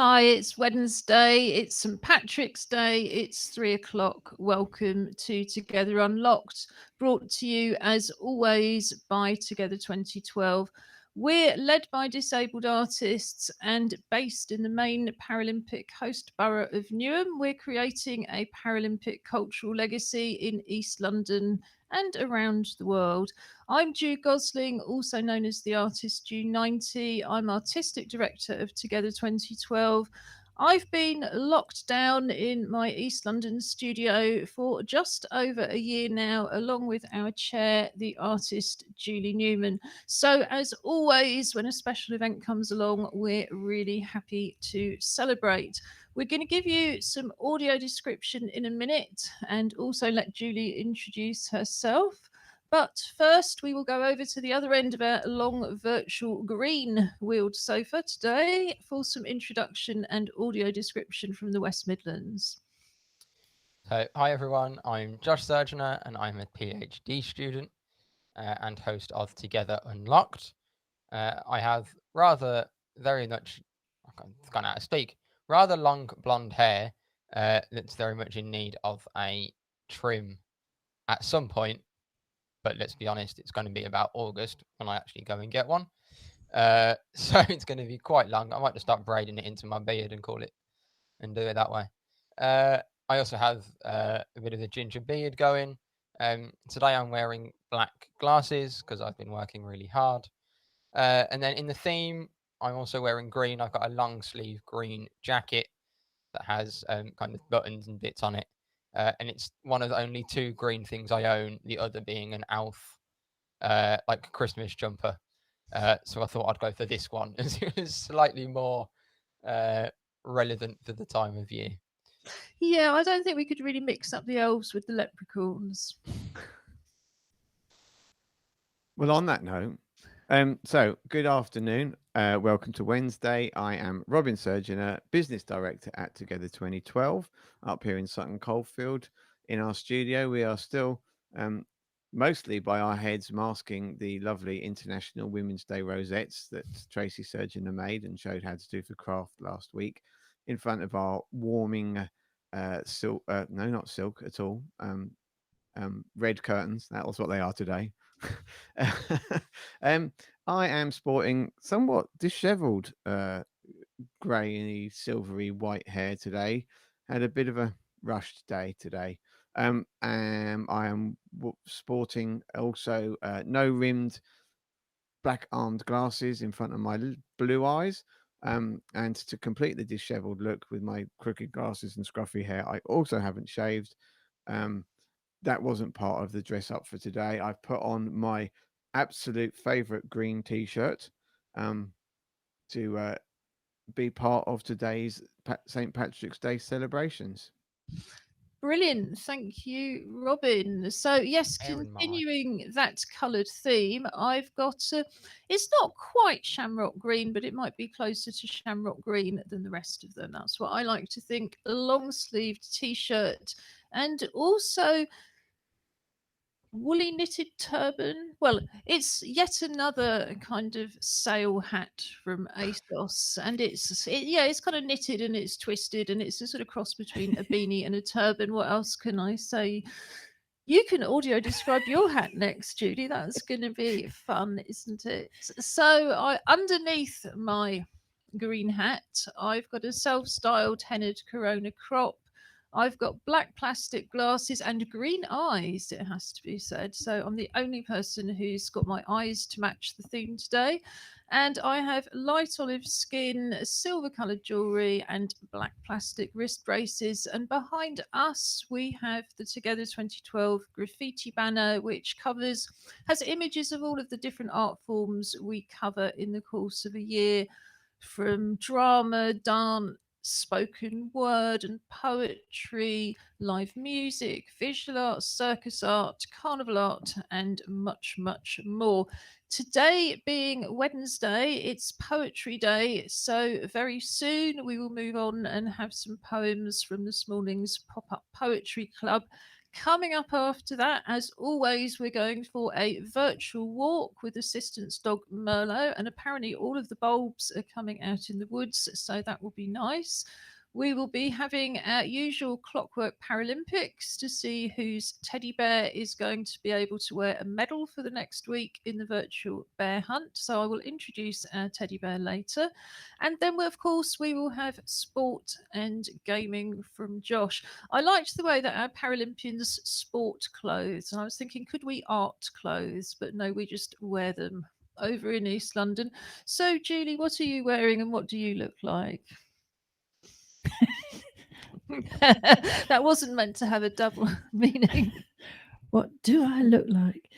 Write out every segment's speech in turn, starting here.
Hi, it's Wednesday, it's St. Patrick's Day, it's 3 o'clock. Welcome to Together Unlocked, brought to you as always by Together 2012. We're led by disabled artists and based in the main Paralympic host borough of Newham. We're creating a Paralympic cultural legacy in East London and around the world. I'm Ju Gosling, also known as the artist Ju90. I'm artistic director of Together 2012. I've been locked down in my East London studio for just over a year now, along with our chair, the artist Julie Newman. So, as always, when a special event comes along, we're really happy to celebrate. We're going to give you some audio description in a minute and also let Julie introduce herself. But first, we will go over to the other end of our long virtual green wheeled sofa today for some introduction and audio description from the West Midlands. So, hi everyone, I'm Josh Surgener and I'm a PhD student and host of Together Unlocked. I have very much, I've gone out of speak, rather long blonde hair that's very much in need of a trim at some point. But let's be honest, it's going to be about August when I actually go and get one. So it's going to be quite long. I might just start braiding it into my beard and call it and do it that way. I also have a bit of a ginger beard going. Today I'm wearing black glasses because I've been working really hard. And then in the theme, I'm also wearing green. I've got a long sleeve green jacket that has kind of buttons and bits on it. And it's one of the only two green things I own, the other being an Alf like Christmas jumper. So I thought I'd go for this one as it was slightly more relevant for the time of year. Yeah, I don't think we could really mix up the elves with the leprechauns. Well, on that note, so good afternoon. Welcome to Wednesday. I am Robin Surgener, Business Director at Together 2012, up here in Sutton Coldfield. In our studio, we are still mostly by our heads masking the lovely International Women's Day rosettes that Tracy Surgener made and showed how to do for craft last week in front of our warming silk, no, not silk at all, red curtains. That was what they are today. I am sporting somewhat dishevelled, grey, silvery white hair today. Had a bit of a rushed day today. And I am sporting also no rimmed black armed glasses in front of my blue eyes. And to complete the dishevelled look with my crooked glasses and scruffy hair, I also haven't shaved. That wasn't part of the dress up for today. I've put on my absolute favorite green t-shirt to be part of today's St. Patrick's Day celebrations. Brilliant. Thank you, Robin. So, yes, Bear in mind, continuing that coloured theme, I've got it's not quite shamrock green, but it might be closer to shamrock green than the rest of them. That's what I like to think. A long sleeved t shirt and also woolly knitted turban. Well, it's yet another kind of sail hat from ASOS, and it's kind of knitted and it's twisted and it's a sort of cross between a beanie and a turban. What else can I say? You can audio describe your hat next, Judy. That's going to be fun, isn't it? So, underneath my green hat, I've got a self-styled hennaed Corona crop. I've got black plastic glasses and green eyes, it has to be said. So I'm the only person who's got my eyes to match the theme today. And I have light olive skin, silver coloured jewellery, and black plastic wrist braces. And behind us, we have the Together 2012 graffiti banner, which has images of all of the different art forms we cover in the course of a year, from drama, dance, spoken word and poetry, live music, visual art, circus art, carnival art, and much, much more. Today being Wednesday, it's Poetry Day, so very soon we will move on and have some poems from this morning's pop up poetry club. Coming up after that, as always, we're going for a virtual walk with assistance dog Merlot, and apparently all of the bulbs are coming out in the woods, so that will be nice. We will be having our usual Clockwork Paralimpics to see whose teddy bear is going to be able to wear a medal for the next week in the virtual bear hunt. So I will introduce our teddy bear later. And then, of course, we will have sport and gaming from Josh. I liked the way that our Paralympians sport clothes. And I was thinking, could we art clothes? But no, we just wear them over in East London. So, Julie, what are you wearing and what do you look like? That wasn't meant to have a double meaning. What do I look like?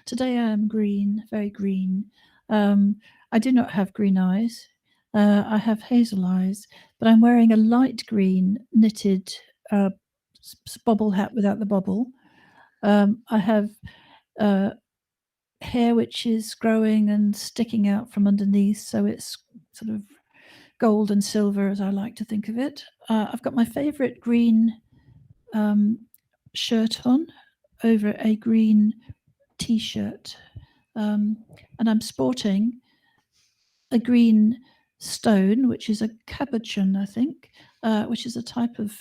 Today I am green, very green. I do not have green eyes. I have hazel eyes, but I'm wearing a light green knitted bobble hat without the bobble. I have hair which is growing and sticking out from underneath, so it's sort of gold and silver, as I like to think of it. I've got my favourite green shirt on over a green t-shirt, and I'm sporting a green stone, which is a cabochon, I think, which is a type of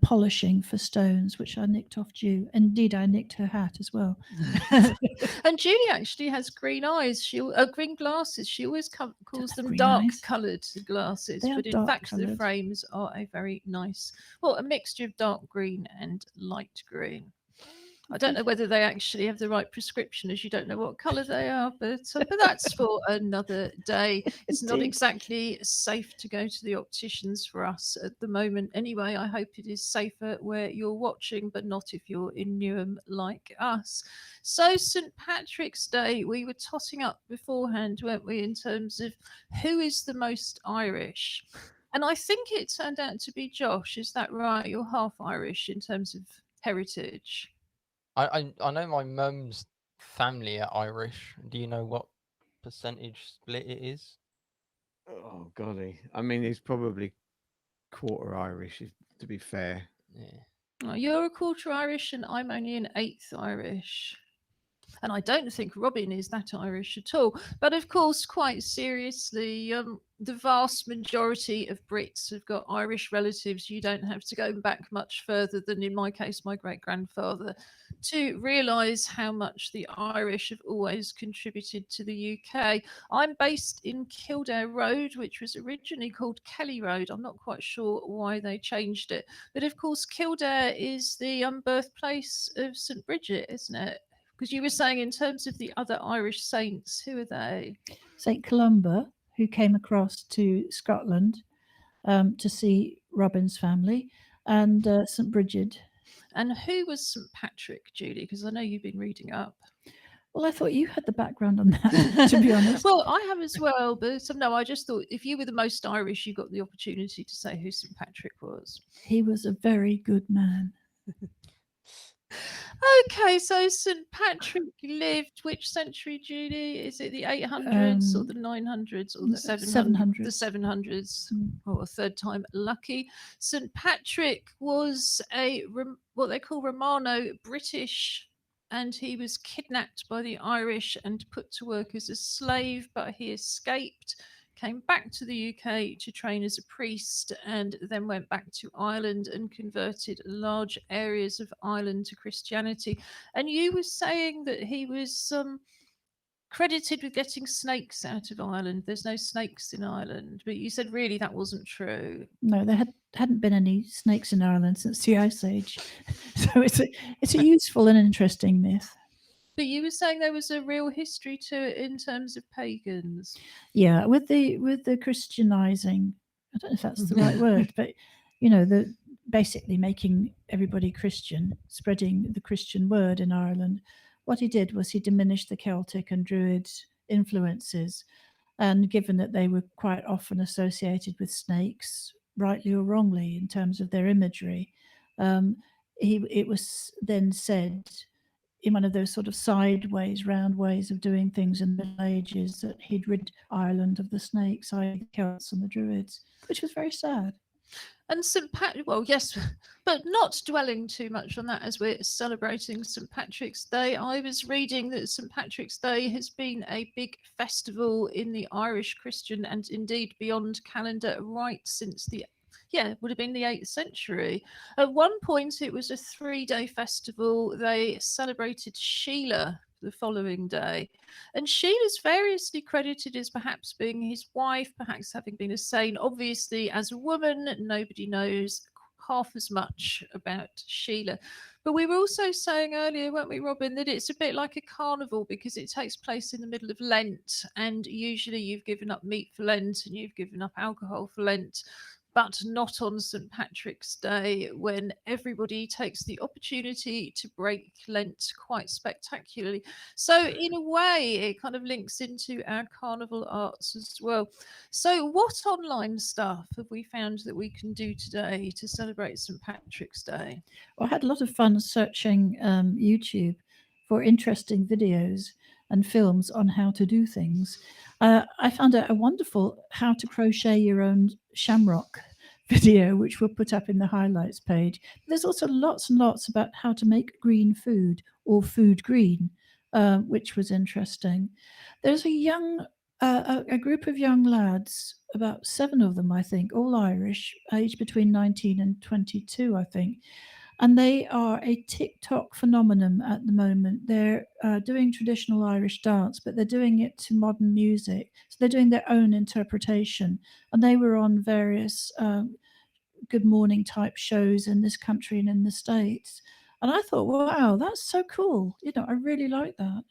polishing for stones, which I nicked off Ju. Indeed, I nicked her hat as well. And Julie actually has green eyes. She green glasses. She always calls them green dark eyes. coloured glasses, They are but in dark fact the coloured. frames are a very nice, well, a mixture of dark green and light green. I don't know whether they actually have the right prescription, as you don't know what colour they are, but that's for another day. It's not Indeed. exactly safe to go to the opticians for us at the moment. Anyway, I hope it is safer where you're watching, but not if you're in Newham like us. So, St. Patrick's Day, we were totting up beforehand, weren't we, in terms of who is the most Irish? And I think it turned out to be Josh. Is that right? You're half Irish in terms of heritage. I know my mum's family are Irish. Do you know what percentage split it is? Oh golly, I mean, he's probably quarter Irish, to be fair. Yeah. Oh, you're a quarter Irish, and I'm only an eighth Irish. And I don't think Robin is that Irish at all. But of course, quite seriously, the vast majority of Brits have got Irish relatives. You don't have to go back much further than, in my case, my great grandfather, to realise how much the Irish have always contributed to the UK. I'm based in Kildare Road, which was originally called Kelly Road. I'm not quite sure why they changed it. But of course, Kildare is the birthplace of St. Bridget, isn't it? Because you were saying, in terms of the other Irish saints, who are they? St. Columba, who came across to Scotland to see Robin's family, and St. Bridget. And who was St. Patrick, Julie? Because I know you've been reading up. Well, I thought you had the background on that, to be honest. Well, I have as well, but no, I just thought if you were the most Irish, you got the opportunity to say who St. Patrick was. He was a very good man. Okay, so St. Patrick lived which century, Julie? Is it the 800s or the 900s or the 700s? The 700s. Oh, a third time lucky. St. Patrick was what they call Romano-British, and he was kidnapped by the Irish and put to work as a slave, but he escaped, came back to the UK to train as a priest, and then went back to Ireland and converted large areas of Ireland to Christianity. And you were saying that he was credited with getting snakes out of Ireland. There's no snakes in Ireland, but you said really that wasn't true. No, there hadn't been any snakes in Ireland since the Ice Age, so it's a useful and interesting myth. But you were saying there was a real history to it in terms of pagans. Yeah, with the Christianizing, I don't know if that's the right word, but the basically making everybody Christian, spreading the Christian word in Ireland. What he did was he diminished the Celtic and Druid influences, and given that they were quite often associated with snakes, rightly or wrongly, in terms of their imagery, it was then said, in one of those sort of sideways, round ways of doing things in the Middle Ages, that he'd rid Ireland of the snakes, i.e. the Celts and the Druids, which was very sad. And St. Patrick, well, yes, but not dwelling too much on that as we're celebrating St. Patrick's Day. I was reading that St. Patrick's Day has been a big festival in the Irish Christian and indeed beyond calendar right since it would have been the 8th century. At one point, it was a 3-day festival. They celebrated Sheila the following day. And Sheila's variously credited as perhaps being his wife, perhaps having been a saint. Obviously, as a woman, nobody knows half as much about Sheila. But we were also saying earlier, weren't we, Robin, that it's a bit like a carnival because it takes place in the middle of Lent, and usually you've given up meat for Lent and you've given up alcohol for Lent, but not on St. Patrick's Day, when everybody takes the opportunity to break Lent quite spectacularly. So, in a way, it kind of links into our carnival arts as well. So, what online stuff have we found that we can do today to celebrate St. Patrick's Day? Well, I had a lot of fun searching YouTube for interesting videos and films on how to do things. I found a wonderful how to crochet your own shamrock video, which we'll put up in the highlights page. There's also lots and lots about how to make green food or food green, which was interesting. There's a group of young lads, about 7 of them, I think, all Irish, aged between 19 and 22, I think. And they are a TikTok phenomenon at the moment. They're doing traditional Irish dance, but they're doing it to modern music. So they're doing their own interpretation. And they were on various Good Morning type shows in this country and in the States. And I thought, wow, that's so cool. I really like that.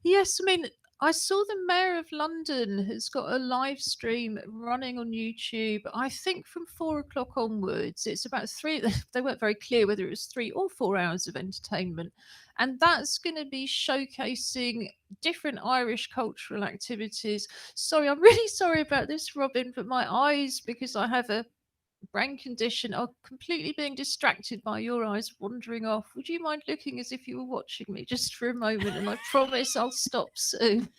Yes, I mean, I saw the Mayor of London has got a live stream running on YouTube, I think from 4 o'clock onwards. It's about 3, they weren't very clear whether it was 3 or 4 hours of entertainment. And that's going to be showcasing different Irish cultural activities. Sorry, I'm really sorry about this, Robin, but my eyes, because I have a brain condition, are completely being distracted by your eyes wandering off. Would you mind looking as if you were watching me just for a moment? And I promise I'll stop soon.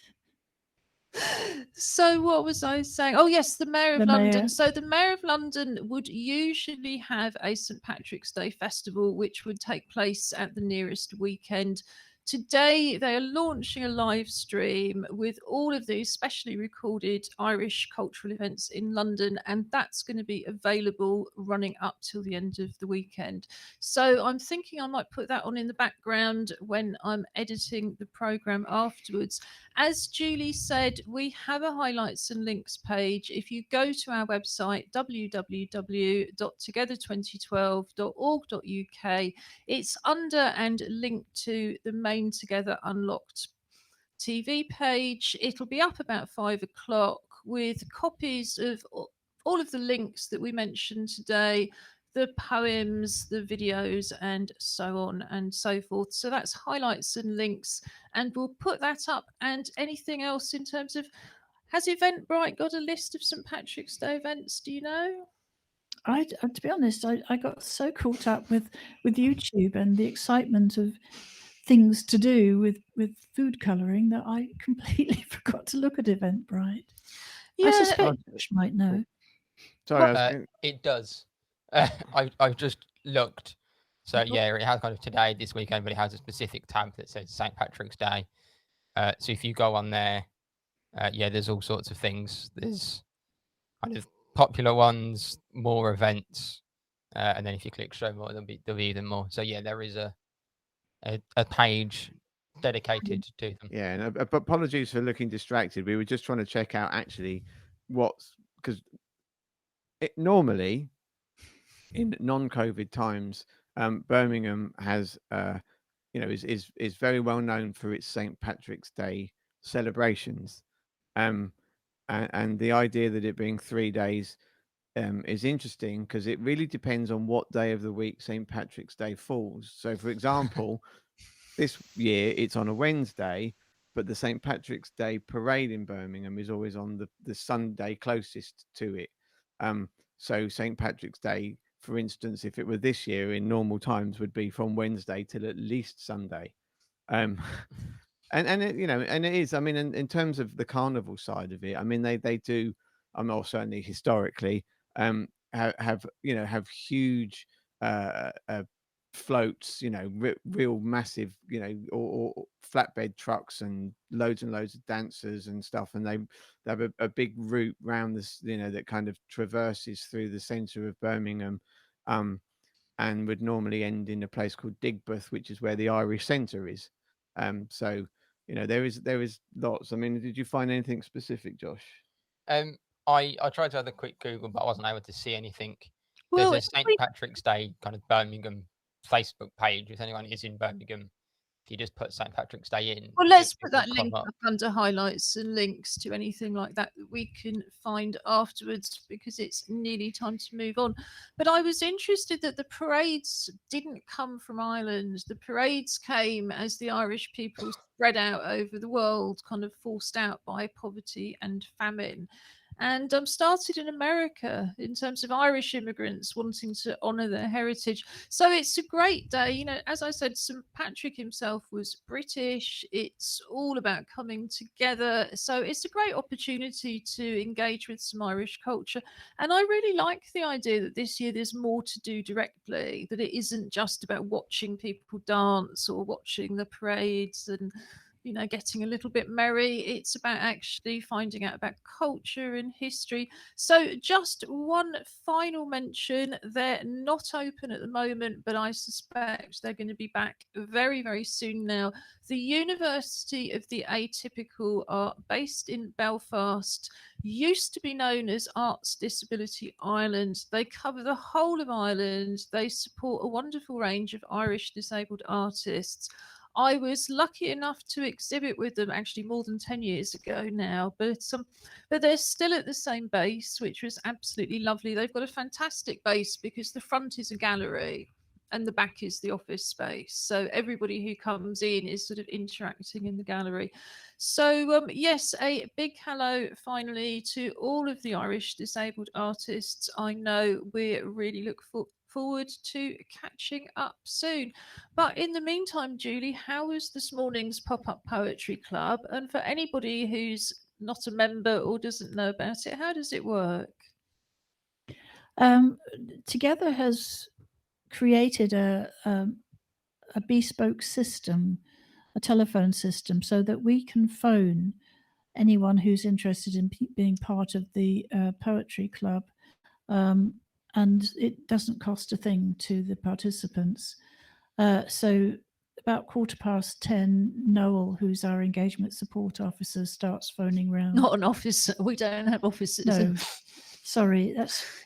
So what was I saying? Oh yes, the Mayor of London. Mayor. So the Mayor of London would usually have a St. Patrick's Day festival, which would take place at the nearest weekend. Today, they are launching a live stream with all of these specially recorded Irish cultural events in London, and that's going to be available running up till the end of the weekend. So I'm thinking I might put that on in the background when I'm editing the programme afterwards. As Julie said, we have a highlights and links page. If you go to our website, www.together2012.org.uk, it's under and linked to the main Together Unlocked TV page. It'll be up about 5 o'clock with copies of all of the links that we mentioned today, the poems, the videos, and so on and so forth. So that's highlights and links, and we'll put that up. And anything else in terms of, has Eventbrite got a list of St. Patrick's Day events? Do you know? To be honest, I got so caught up with YouTube and the excitement of things to do with food colouring that I completely forgot to look at Eventbrite. I suspect Josh might know. Sorry, it does. I've just looked. So yeah, it has kind of today, this weekend, but it has a specific tab that says St. Patrick's Day. So if you go on there, there's all sorts of things. There's kind of popular ones, more events, and then if you click show more, there'll be even more. So yeah, there is a page dedicated to them. Yeah, and apologies for looking distracted. We were just trying to check out actually because normally in non-COVID times, Birmingham has is very well known for its St. Patrick's Day celebrations, and the idea that it being 3 days is interesting because it really depends on what day of the week St. Patrick's Day falls. So, for example, this year it's on a Wednesday, but the St. Patrick's Day parade in Birmingham is always on the Sunday closest to it. So St. Patrick's Day, for instance, if it were this year in normal times, would be from Wednesday till at least Sunday. And it is. I mean, in terms of the carnival side of it, I mean, they do. Or certainly historically, have huge floats, real massive, or flatbed trucks and loads of dancers and stuff, and they have a big route round this, that kind of traverses through the centre of Birmingham, and would normally end in a place called Digbeth, which is where the Irish Centre is. So there is lots. I mean, did you find anything specific, Josh? I tried to have a quick Google, but I wasn't able to see anything. There's Well, a if St. we Patrick's Day kind of Birmingham Facebook page. If anyone is in Birmingham, if you just put St. Patrick's Day in, Well, let's it put will that come link up. up under highlights and links to anything like that that we can find afterwards, because it's nearly time to move on. But I was interested that the parades didn't come from Ireland. The parades came as the Irish people spread out over the world, kind of forced out by poverty and famine. And started in America in terms of Irish immigrants wanting to honour their heritage. So it's a great day. As I said, St. Patrick himself was British. It's all about coming together. So it's a great opportunity to engage with some Irish culture. And I really like the idea that this year there's more to do directly, that it isn't just about watching people dance or watching the parades and getting a little bit merry. It's about actually finding out about culture and history. So, just one final mention. They're not open at the moment, but I suspect they're going to be back very, very soon now. The University of the Atypical are based in Belfast, used to be known as Arts Disability Ireland. They cover the whole of Ireland. They support a wonderful range of Irish disabled artists. I was lucky enough to exhibit with them actually more than 10 years ago now, but they're still at the same base, which was absolutely lovely. They've got a fantastic base because the front is a gallery and the back is the office space. So everybody who comes in is sort of interacting in the gallery. So, yes, a big hello finally to all of the Irish disabled artists. I know we really look forward to catching up soon. But in the meantime, Julie, how was this morning's pop up poetry club? And for anybody who's not a member or doesn't know about it, how does it work? Together has created a bespoke system, a telephone system, so that we can phone anyone who's interested in being part of the poetry club, and it doesn't cost a thing to the participants. So about 10:15, Noel, who's our engagement support officer, starts phoning round. Not an officer. We don't have officers. No, sorry,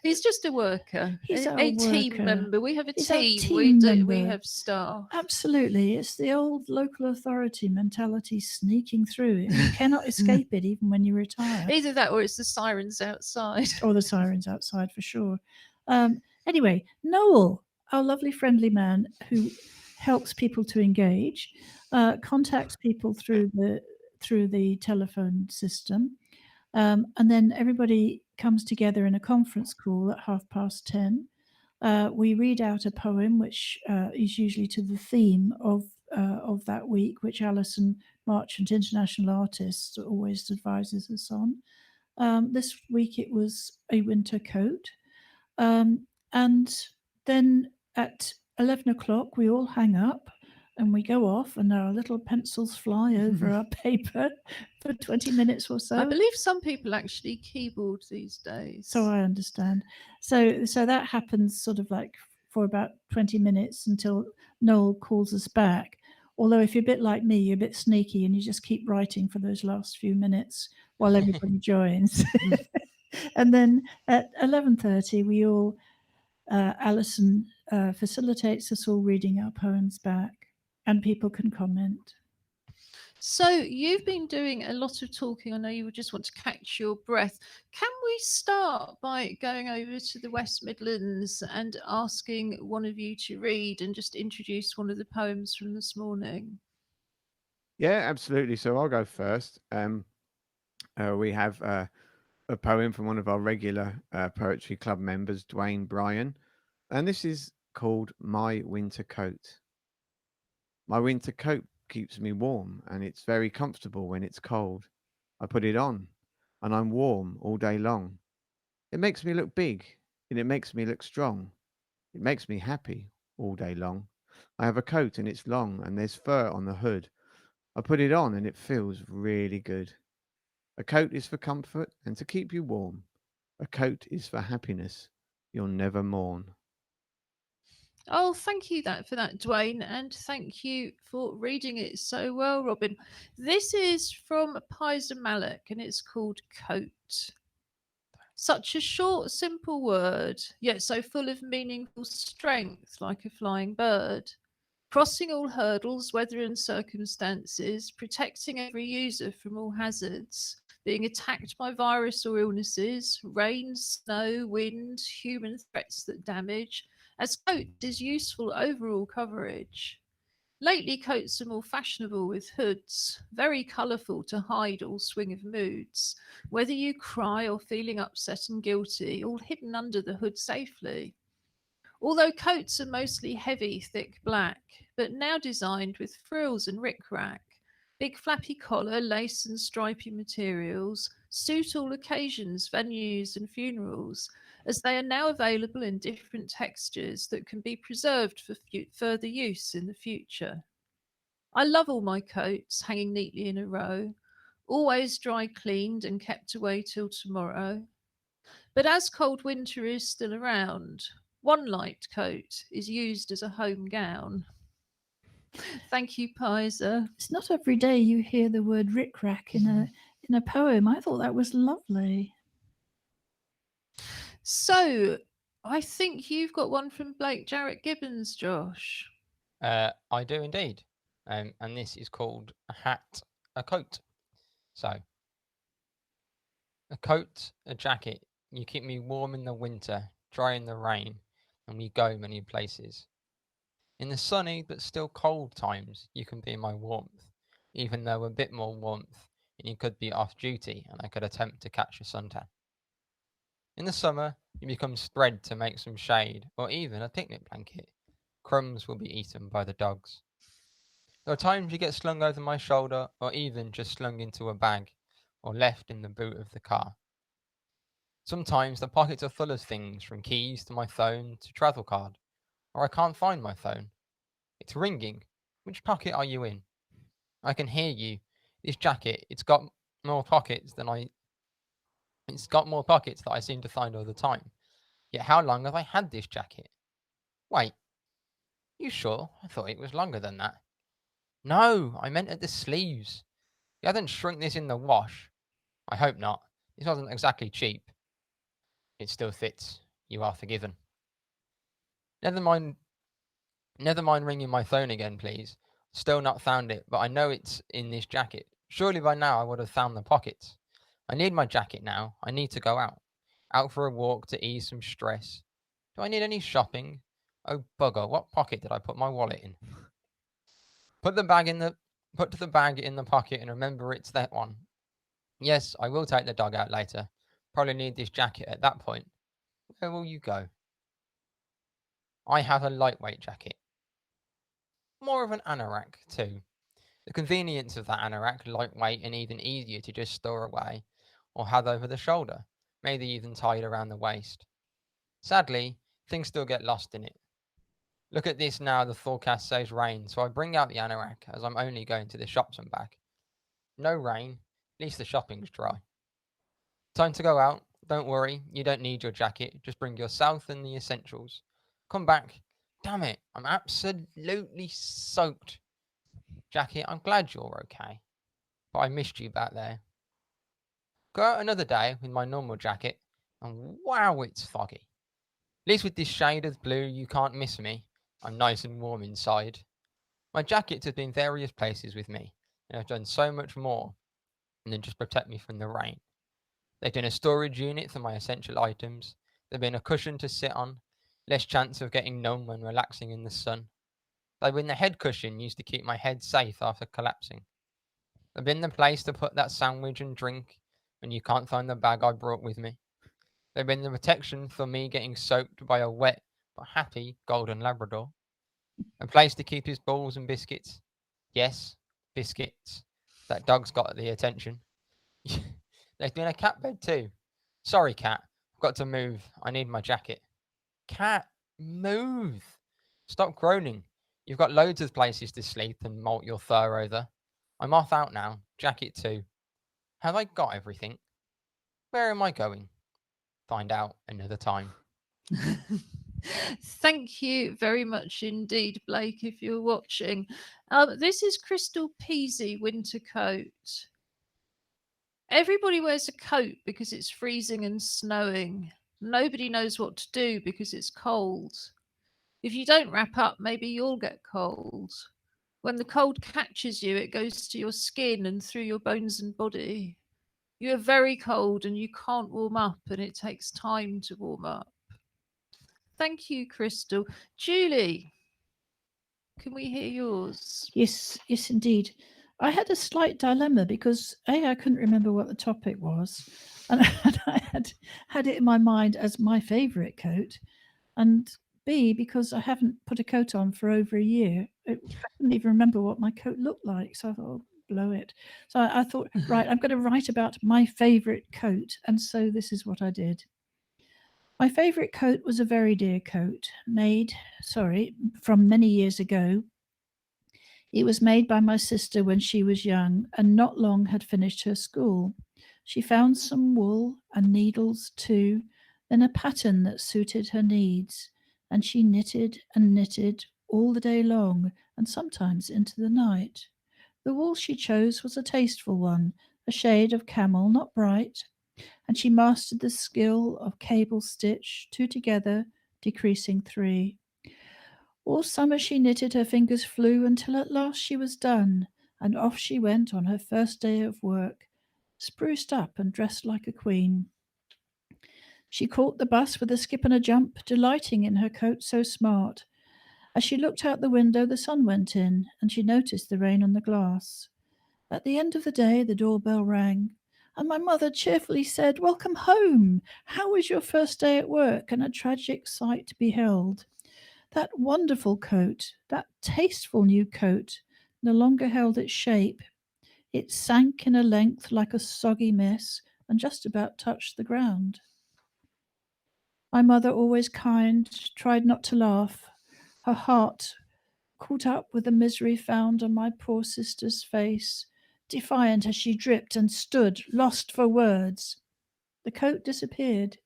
He's just a worker. He's our a team worker. member. We have a He's our team. team We member. have staff. Absolutely. It's the old local authority mentality sneaking through. You cannot escape it even when you retire. Either that or it's the sirens outside. Or the sirens outside, for sure. Anyway, Noel, our lovely friendly man who helps people to engage, contacts people through the telephone system, and then everybody comes together in a conference call at 10:30. We read out a poem, which is usually to the theme of that week, which Alison Marchant, international artist, always advises us on. This week it was A Winter Coat. And then at 11 o'clock, we all hang up and we go off, and our little pencils fly over our paper for 20 minutes or so. I believe some people actually keyboard these days. So I understand. So that happens sort of like for about 20 minutes until Noel calls us back. Although if you're a bit like me, you're a bit sneaky and you just keep writing for those last few minutes while everybody joins. And then at 11:30, we all, Alison facilitates us all reading our poems back, and people can comment. So you've been doing a lot of talking. I know you would just want to catch your breath. Can we start by going over to the West Midlands and asking one of you to read and just introduce one of the poems from this morning? Yeah, absolutely. So I'll go first. We have a poem from one of our regular poetry club members, Dwayne Bryan, and this is called My Winter Coat. My winter coat keeps me warm, and it's very comfortable when it's cold. I put it on, and I'm warm all day long. It makes me look big. and it makes me look strong. It makes me happy all day long. I have a coat and it's long and there's fur on the hood. I put it on and it feels really good. A coat is for comfort and to keep you warm. A coat is for happiness. You'll never mourn. Oh, thank you for that, Dwayne, and thank you for reading it so well, Robin. This is from Pizer Malik, and it's called Coat. Such a short, simple word, yet so full of meaningful strength, like a flying bird. Crossing all hurdles, weather and circumstances, protecting every user from all hazards, being attacked by virus or illnesses, rain, snow, wind, human threats that damage, as coat is useful overall coverage. Lately, coats are more fashionable with hoods, very colourful to hide all swing of moods. Whether you cry or feeling upset and guilty, all hidden under the hood safely. Although coats are mostly heavy, thick black, but now designed with frills and rickrack, big flappy collar, lace and stripy materials, suit all occasions, venues and funerals, as they are now available in different textures that can be preserved for further use in the future. I love all my coats hanging neatly in a row, always dry cleaned and kept away till tomorrow. But as cold winter is still around, one light coat is used as a home gown. Thank you, Pizer. It's not every day you hear the word rickrack in a poem. I thought that was lovely. So, I think you've got one from Blake Jarrett Gibbons, Josh. I do indeed. And this is called a hat, a coat. So, a coat, a jacket. You keep me warm in the winter, dry in the rain, and we go many places. In the sunny but still cold times, you can be my warmth, even though a bit more warmth, and you could be off duty, and I could attempt to catch a suntan. In the summer, you become spread to make some shade, or even a picnic blanket. Crumbs will be eaten by the dogs. There are times you get slung over my shoulder, or even just slung into a bag, or left in the boot of the car. Sometimes the pockets are full of things, from keys to my phone to travel card, or I can't find my phone. It's ringing. Which pocket are you in? I can hear you. This jacket, it's got more pockets that I seem to find all the time. Yet how long have I had this jacket? Wait, you sure? I thought it was longer than that. No, I meant at the sleeves. You haven't shrunk this in the wash. I hope not. This wasn't exactly cheap. It still fits. You are forgiven. Never mind ringing my phone again, please. Still not found it, but I know it's in this jacket. Surely by now I would have found the pockets. I need my jacket now. I need to go out. Out for a walk to ease some stress. Do I need any shopping? Oh bugger, what pocket did I put my wallet in? Put the bag in the pocket and remember it's that one. Yes, I will take the dog out later. Probably need this jacket at that point. Where will you go? I have a lightweight jacket. More of an anorak, too. The convenience of that anorak, lightweight and even easier to just store away, or have over the shoulder, maybe even tied around the waist. Sadly, things still get lost in it. Look at this now, the forecast says rain, so I bring out the anorak as I'm only going to the shops and back. No rain, at least the shopping's dry. Time to go out. Don't worry, you don't need your jacket, just bring yourself and the essentials. Come back. Damn it, I'm absolutely soaked. Jacket, I'm glad you're okay, but I missed you back there. Go out another day with my normal jacket, and wow, it's foggy. At least with this shade of blue, you can't miss me. I'm nice and warm inside. My jackets have been various places with me, and have done so much more than just protect me from the rain. They've been a storage unit for my essential items. They've been a cushion to sit on, less chance of getting numb when relaxing in the sun. They've been the head cushion used to keep my head safe after collapsing. They've been the place to put that sandwich and drink when you can't find the bag I brought with me. They've been the protection for me getting soaked by a wet but happy golden Labrador. A place to keep his balls and biscuits. Yes, biscuits. That dog's got the attention. There's been a cat bed too. Sorry, cat. I've got to move. I need my jacket. Cat, move. Stop groaning. You've got loads of places to sleep and molt your fur over. I'm off out now. Jacket too. Have I got everything? Where am I going? Find out another time. Thank you very much indeed, Blake, if you're watching. This is Crystal Peasy winter coat. Everybody wears a coat because it's freezing and snowing. Nobody knows what to do because it's cold. If you don't wrap up, maybe you'll get cold. When the cold catches you, it goes to your skin and through your bones and body. You are very cold and you can't warm up, and it takes time to warm up. Thank you, Crystal. Julie, can we hear yours? Yes, indeed. I had a slight dilemma because A, I couldn't remember what the topic was, and I had it in my mind as my favourite coat, and B, because I haven't put a coat on for over a year, I couldn't even remember what my coat looked like, so I thought, oh, blow it. So I thought, right, I'm going to write about my favourite coat, and so this is what I did. My favourite coat was a very dear coat, from many years ago. It was made by my sister when she was young and not long had finished her school. She found some wool and needles too, then a pattern that suited her needs, and she knitted and knitted all the day long and sometimes into the night. The wool she chose was a tasteful one, a shade of camel, not bright, and she mastered the skill of cable stitch, 2 together, decreasing 3. All summer she knitted, her fingers flew, until at last she was done, and off she went on her first day of work, spruced up and dressed like a queen. She caught the bus with a skip and a jump, delighting in her coat so smart. As she looked out the window, the sun went in, and she noticed the rain on the glass. At the end of the day, the doorbell rang, and my mother cheerfully said, "Welcome home. How was your first day at work?" And a tragic sight beheld. That wonderful coat, that tasteful new coat, no longer held its shape. It sank in a length like a soggy mess and just about touched the ground. My mother, always kind, tried not to laugh. Her heart caught up with the misery found on my poor sister's face, defiant as she dripped and stood, lost for words. The coat disappeared,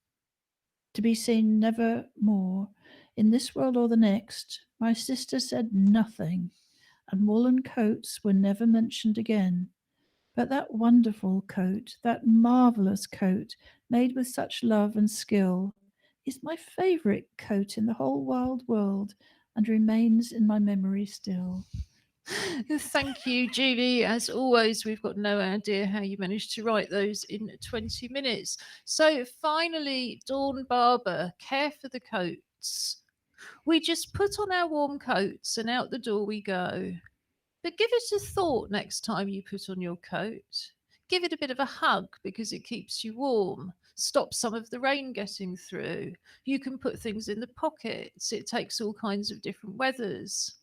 to be seen never more, in this world or the next. My sister said nothing, and woolen coats were never mentioned again. But that wonderful coat, that marvellous coat, made with such love and skill, is my favourite coat in the whole wide world, and remains in my memory still. Thank you, Julie. As always, we've got no idea how you managed to write those in 20 minutes. So finally, Dawn Barber, care for the coats. We just put on our warm coats and out the door we go. But give it a thought next time you put on your coat. Give it a bit of a hug because it keeps you warm. Stop some of the rain getting through. You can put things in the pockets. It takes all kinds of different weathers.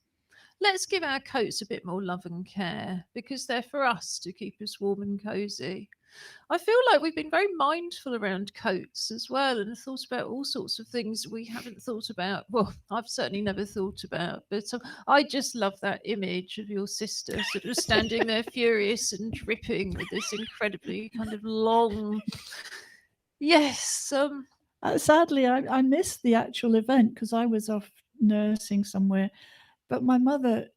Let's give our coats a bit more love and care because they're for us to keep us warm and cosy. I feel like we've been very mindful around coats as well and thought about all sorts of things we haven't thought about. Well, I've certainly never thought about, but I just love that image of your sister sort of standing there furious and dripping with this incredibly kind of long. Yes. Sadly, I missed the actual event because I was off nursing somewhere. But my mother,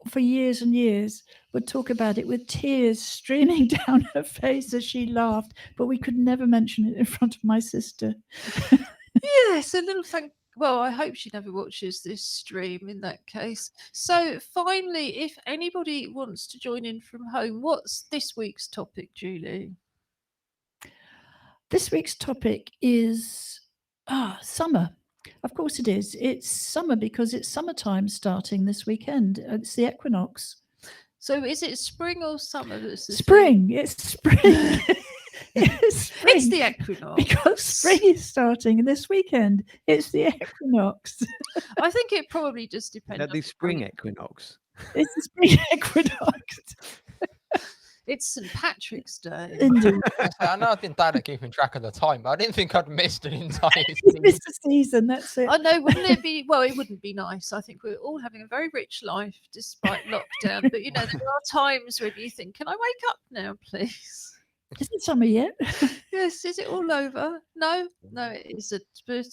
for years and years, would talk about it with tears streaming down her face as she laughed, but we could never mention it in front of my sister. Yes, a little thank. Well, I hope she never watches this stream in that case. So finally, if anybody wants to join in from home, what's this week's topic, Julie? This week's topic is summer. Of course it is. It's summer because it's summertime starting this weekend. It's the equinox. So is it spring or summer that's the spring? It's spring. It's spring. It's the equinox. Because spring is starting this weekend. It's the equinox. I think it probably just depends. Is that the spring equinox? It's the spring equinox. It's St. Patrick's Day. Indeed. I know I've been bad at keeping track of the time, but I didn't think I'd missed an entire You've season. missed a season, that's it. I know, wouldn't it be? Well, it wouldn't be nice. I think we're all having a very rich life despite lockdown. But, there are times when you think, can I wake up now, please? Is it summer yet? Yes, is it all over? No, it isn't. But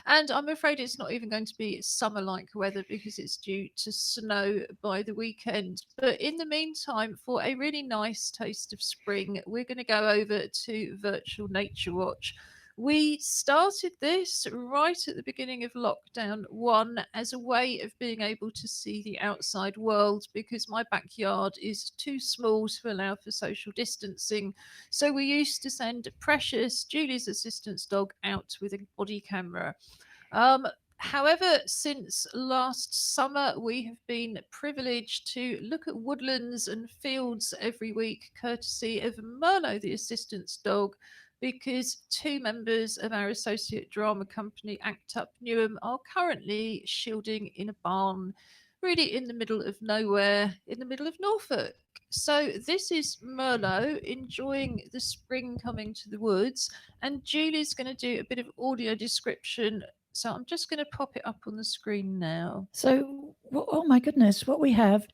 and I'm afraid it's not even going to be summer-like weather because it's due to snow by the weekend. But in the meantime, for a really nice taste of spring, we're going to go over to Virtual Nature Watch. We started this right at the beginning of lockdown 1 as a way of being able to see the outside world because my backyard is too small to allow for social distancing. So we used to send Precious, Julie's assistant's dog, out with a body camera. However, since last summer, we have been privileged to look at woodlands and fields every week, courtesy of Merlot, the assistant's dog, because 2 members of our associate drama company, Act Up Newham, are currently shielding in a barn, really in the middle of nowhere, in the middle of Norfolk. So this is Merlot enjoying the spring coming to the woods, and Julie's going to do a bit of audio description. So I'm just going to pop it up on the screen now. So, oh my goodness, what we have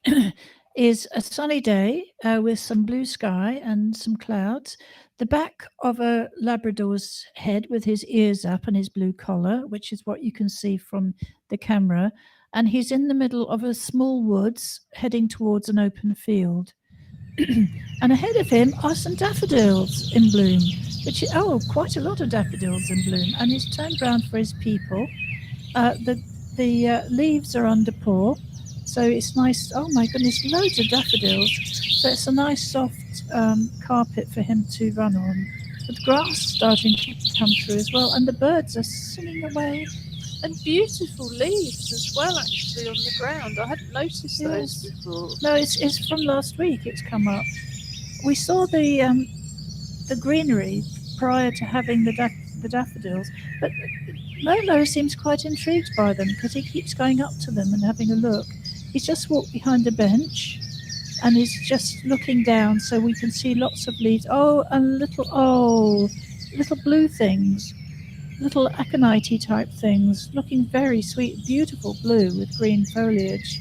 is a sunny day with some blue sky and some clouds. The back of a Labrador's head with his ears up and his blue collar, which is what you can see from the camera. And he's in the middle of a small woods heading towards an open field. And ahead of him are some daffodils in bloom, quite a lot of daffodils in bloom. And he's turned round for his people. The leaves are under pour, so it's nice. Oh my goodness, loads of daffodils. So it's a nice soft carpet for him to run on. The grass starting to come through as well, and the birds are singing away. And beautiful leaves as well, actually, on the ground. I hadn't noticed those before. No, it's from last week. It's come up. We saw the greenery prior to having the daffodils, but Merlot seems quite intrigued by them because he keeps going up to them and having a look. He's just walked behind a bench and he's just looking down so we can see lots of leaves. Oh, and little blue things, little aconite type things, looking very sweet, beautiful blue with green foliage.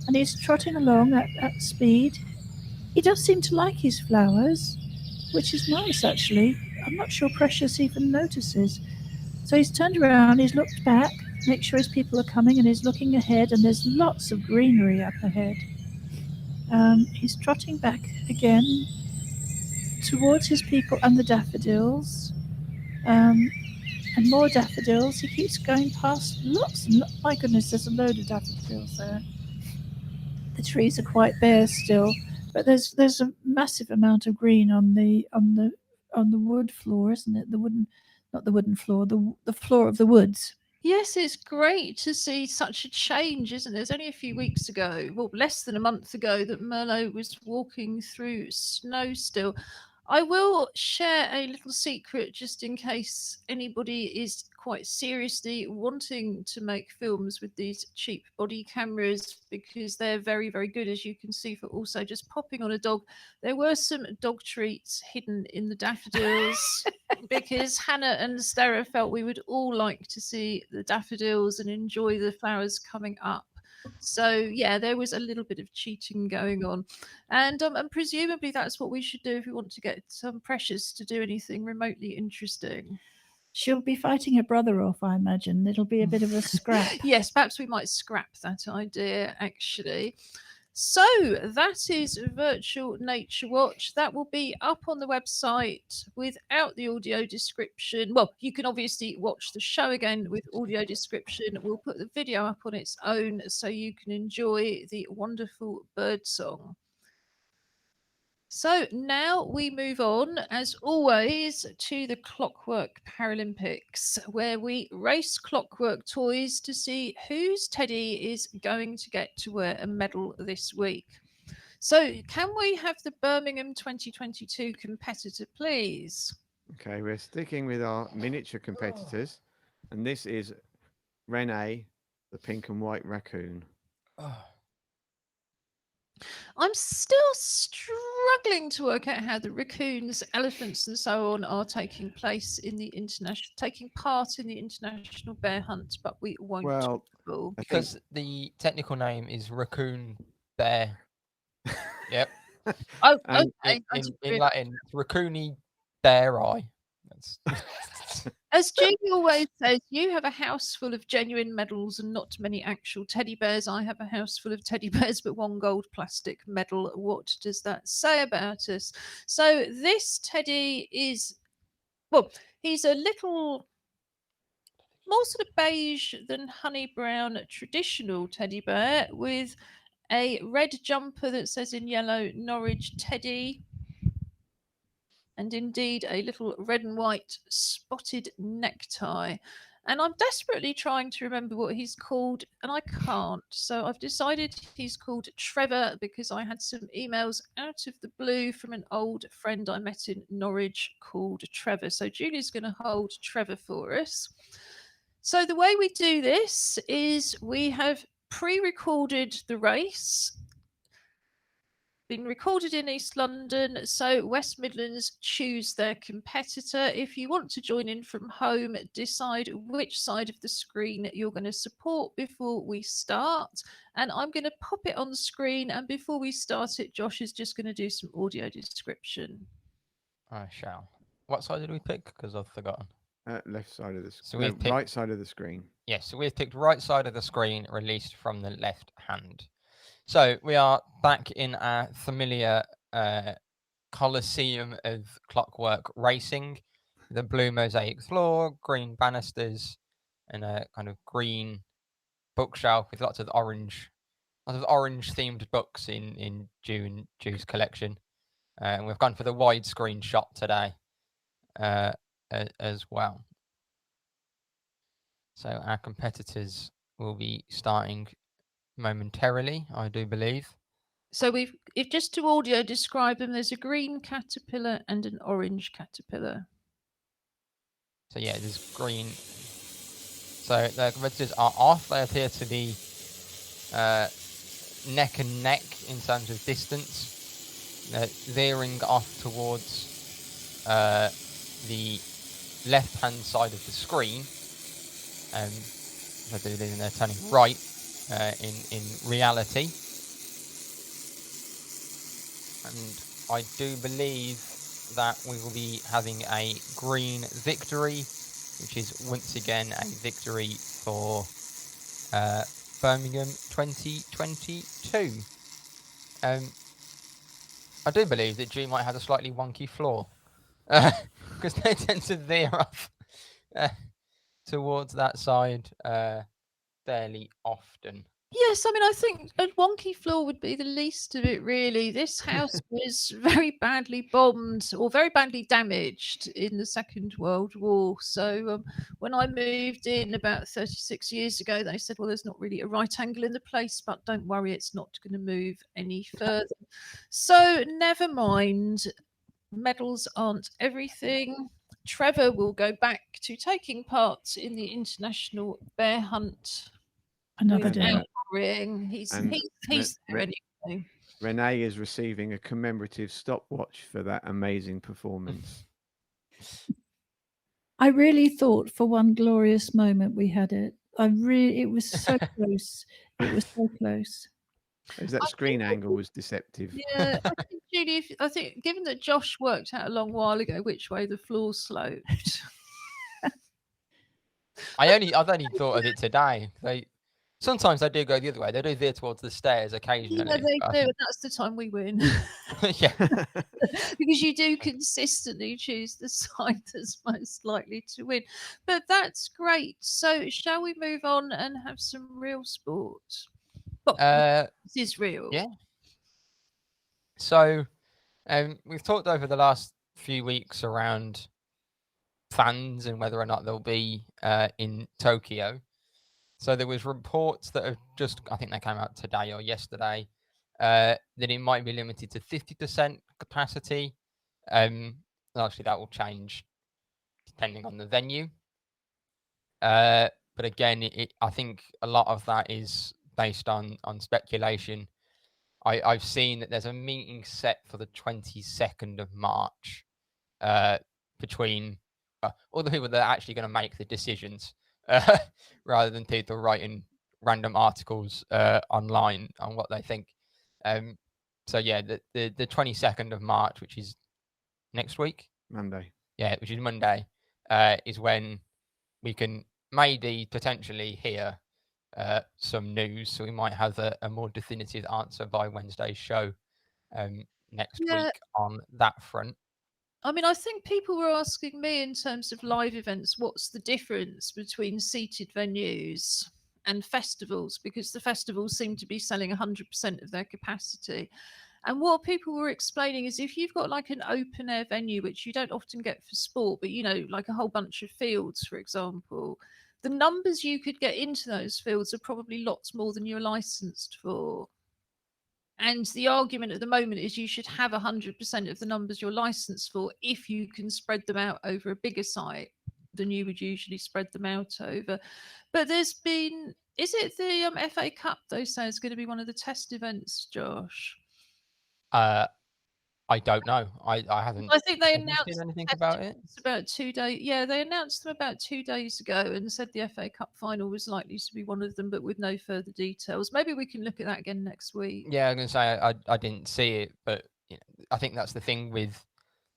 And he's trotting along at speed. He does seem to like his flowers, which is nice actually. I'm not sure Precious even notices. So he's turned around, he's looked back, make sure his people are coming, and he's looking ahead, and there's lots of greenery up ahead. He's trotting back again towards his people and the daffodils, and more daffodils. He keeps going past lots. My goodness, there's a load of daffodils there. The trees are quite bare still, but there's a massive amount of green on the wood floor, isn't it? Not the wooden floor, the floor of the woods. Yes, it's great to see such a change, isn't it? It's only a few weeks ago, well, less than a month ago, that Merlot was walking through snow still. I will share a little secret just in case anybody is quite seriously wanting to make films with these cheap body cameras, because they're very, very good, as you can see, for also just popping on a dog. There were some dog treats hidden in the daffodils because Hannah and Sarah felt we would all like to see the daffodils and enjoy the flowers coming up. So yeah, there was a little bit of cheating going on, and presumably that's what we should do if we want to get some Precious to do anything remotely interesting. She'll be fighting her brother off, I imagine. It'll be a bit of a scrap. Yes, perhaps we might scrap that idea, actually. So that is Virtual Nature Watch. That will be up on the website without the audio description. Well, you can obviously watch the show again with audio description. We'll put the video up on its own so you can enjoy the wonderful bird song. So now we move on, as always, to the Clockwork Paralimpics, where we race clockwork toys to see whose teddy is going to get to wear a medal this week. So can we have the Birmingham 2022 competitor, please? Okay, we're sticking with our miniature competitors, and this is Renee, the pink and white raccoon. Oh. I'm still struggling to work out how the raccoons, elephants, and so on are taking part in the international bear hunt, but we won't. Well, trouble. I think Because the technical name is raccoon bear. Yep. Oh, And okay. In Latin, it's raccooni beari. That's As Julie always says, you have a house full of genuine medals and not many actual teddy bears. I have a house full of teddy bears, but one gold plastic medal. What does that say about us? So this teddy is, well, he's a little more sort of beige than honey brown traditional teddy bear with a red jumper that says in yellow Norwich Teddy, and indeed a little red and white spotted necktie. And I'm desperately trying to remember what he's called, and I can't. So I've decided he's called Trevor because I had some emails out of the blue from an old friend I met in Norwich called Trevor. So Julie's going to hold Trevor for us. So the way we do this is we have pre-recorded the race, been recorded in East London, so West Midlands choose their competitor. If you want to join in from home, decide which side of the screen you're going to support before we start. And I'm going to pop it on screen, and before we start it, Josh is just going to do some audio description. I shall. What side did we pick? Because I've forgotten. left side of the So screen. we've picked- Right side of the screen. Yes, so we've picked right side of the screen, released from the left hand. So we are back in our familiar Colosseum of Clockwork racing. The blue mosaic floor, green banisters, and a kind of green bookshelf with lots of orange themed books in Ju's collection. And we've gone for the widescreen shot today as well. So our competitors will be starting momentarily, I do believe. So if just to audio describe them, there's a green caterpillar and an orange caterpillar. So yeah, there's green. So the competitors are off. They appear to be neck and neck in terms of distance. They're veering off towards the left-hand side of the screen. They're turning right in reality. And I do believe that we will be having a green victory, which is once again a victory for Birmingham 2022. I do believe that G might have a slightly wonky floor because they tend to veer off towards that side fairly often. Yes, I mean, I think a wonky floor would be the least of it, really. This house was very badly bombed or very badly damaged in the Second World War. So when I moved in about 36 years ago, they said, well, there's not really a right angle in the place, but don't worry, it's not going to move any further. So never mind. Medals aren't everything. Trevor will go back to taking part in the international bear hunt. Another day. Without worrying. He's there anyway. Renee is receiving a commemorative stopwatch for that amazing performance. I really thought for one glorious moment we had it. It was so close. It was so close. That screen angle was deceptive. Yeah, I think, Julie, I think given that Josh worked out a long while ago which way the floor sloped. I've only thought of it today. Sometimes they do go the other way. They do veer towards the stairs occasionally. Yeah, they do, and that's the time we win. Yeah. Because you do consistently choose the side that's most likely to win. But that's great. So shall we move on and have some real sport? Well, this is real. Yeah. So we've talked over the last few weeks around fans and whether or not they'll be in Tokyo. So there was reports that have I think they came out today or yesterday, that it might be limited to 50% capacity. Obviously, that will change depending on the venue. But again, I think a lot of that is based on speculation I've seen that there's a meeting set for the 22nd of March between all the people that are actually going to make the decisions, rather than people writing random articles online on what they think. So yeah, the 22nd of March, which is next week, Monday. yeah, which is Monday, is when we can maybe potentially hear some news. So we might have a more definitive answer by Wednesday's show next Yeah. week on that front. I mean, I think people were asking me in terms of live events, what's the difference between seated venues and festivals? Because the festivals seem to be selling 100% of their capacity. And what people were explaining is if you've got like an open air venue, which you don't often get for sport, but like a whole bunch of fields, for example, the numbers you could get into those fields are probably lots more than you're licensed for. And the argument at the moment is you should have 100% of the numbers you're licensed for if you can spread them out over a bigger site than you would usually spread them out over. But there's been, is it the FA Cup, they say, is going to be one of the test events, Josh? I don't know. I haven't. I think they Have you announced seen anything test about it? events about 2 days. Yeah, they announced them about 2 days ago and said the FA Cup final was likely to be one of them, but with no further details. Maybe we can look at that again next week. Yeah, I'm gonna say I didn't see it, but I think that's the thing with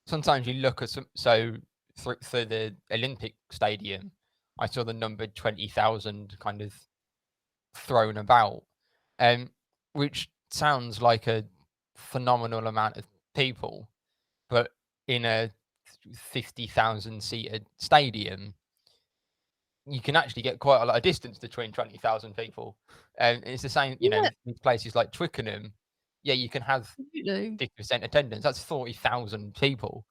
sometimes you look at so through the Olympic stadium, I saw the number 20,000 kind of thrown about, which sounds like a phenomenal amount of people, but in a 50,000 seated stadium, you can actually get quite a lot of distance between 20,000 people. And it's the same, Yeah. with places like Twickenham. Yeah, you can have Absolutely. 50% attendance. That's 40,000 people.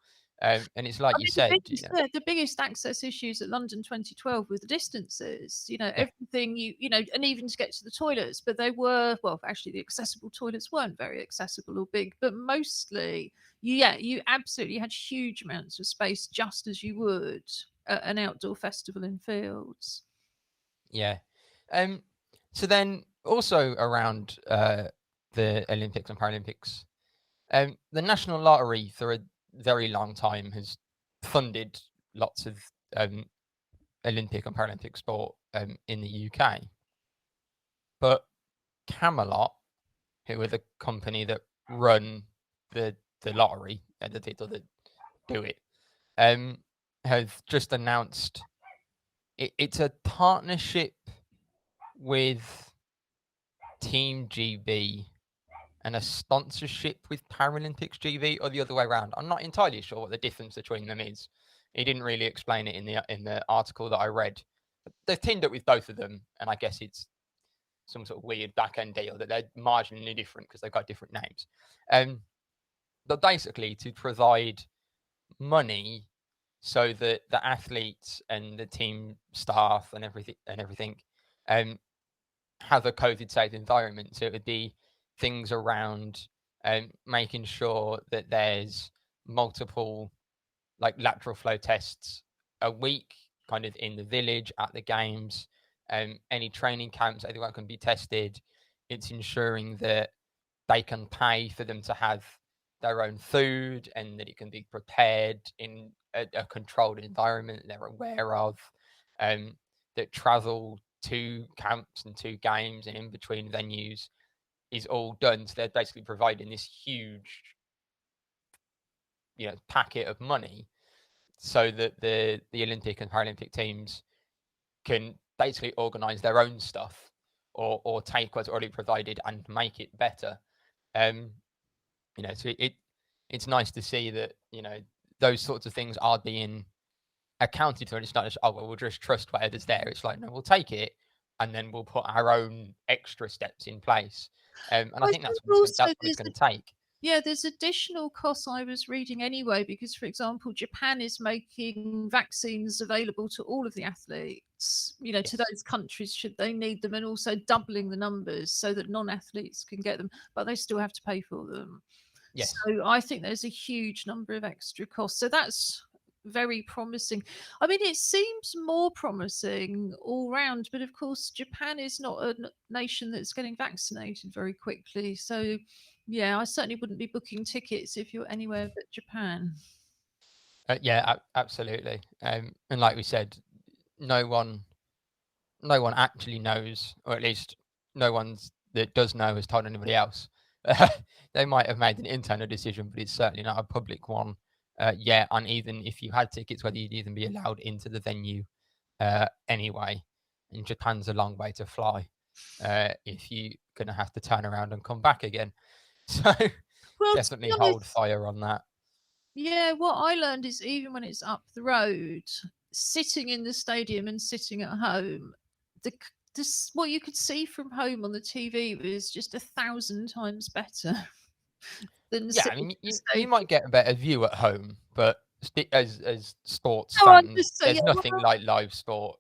And it's like I you mean, said, the biggest access issues at London 2012 were the distances. Yeah. Everything and even to get to the toilets. But they were, well, actually, the accessible toilets weren't very accessible or big, but mostly, you absolutely had huge amounts of space, just as you would at an outdoor festival in fields. Yeah. So then also around the Olympics and Paralympics, the National Lottery for a very long time has funded lots of Olympic and Paralympic sport in the UK. But Camelot, who are the company that run the lottery and the people that do it, have just announced it's a partnership with Team GB and a sponsorship with Paralympics GB, or the other way around. I'm not entirely sure what the difference between them is. He didn't really explain it in the article that I read. They've teamed up with both of them, and I guess it's some sort of weird back end deal that they're marginally different because they've got different names. But basically, to provide money so that the athletes and the team staff and everything have a COVID safe environment. So it would be things around making sure that there's multiple like lateral flow tests a week, kind of in the village, at the games, any training camps, everyone can be tested. It's ensuring that they can pay for them to have their own food and that it can be prepared in a controlled environment they're aware of, that travel to camps and to games and in between venues is all done. So they're basically providing this huge packet of money so that the Olympic and Paralympic teams can basically organize their own stuff or take what's already provided and make it better. So it's nice to see that those sorts of things are being accounted for, and it's not just, oh well, we'll just trust whatever's there. It's like, no, we'll take it and then we'll put our own extra steps in place. And I think that's what it's going to take. Yeah, there's additional costs I was reading anyway, because, for example, Japan is making vaccines available to all of the athletes, to those countries should they need them, and also doubling the numbers so that non-athletes can get them, but they still have to pay for them. Yes. So I think there's a huge number of extra costs. So that's very promising. I mean, it seems more promising all round, but of course, Japan is not a nation that's getting vaccinated very quickly. So, yeah, I certainly wouldn't be booking tickets if you're anywhere but Japan. Yeah, absolutely. And like we said, no one actually knows, or at least no one that does know has told anybody else. They might have made an internal decision, but it's certainly not a public one yet. And even if you had tickets, whether you'd even be allowed into the venue anyway. And Japan's a long way to fly if you're going to have to turn around and come back again. So Well, to definitely be hold honest, fire on that. yeah, what I learned is even when it's up the road, sitting in the stadium and sitting at home, the what you could see from home on the TV was just 1,000 times better than Yeah, I sitting mean, in the you stadium. might get a better view at home, but as sports No, I'm fans, just saying, there's yeah, nothing like live sport.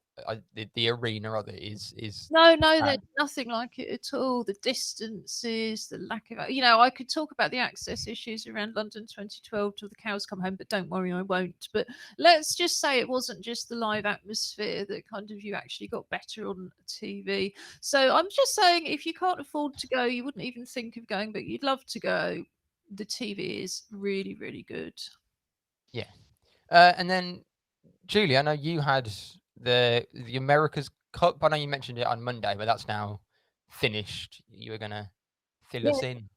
The arena of it is no, sad. there's nothing like it at all. The distances, the lack of, I could talk about the access issues around London 2012 till the cows come home, but don't worry, I won't. But let's just say it wasn't just the live atmosphere that kind of you actually got better on TV. So I'm just saying, if you can't afford to go, you wouldn't even think of going, but you'd love to go. The TV is really, really good. Yeah. And then Julie, I know you had the America's Cup. I know you mentioned it on Monday, but that's now finished. You were gonna fill Yeah, us in.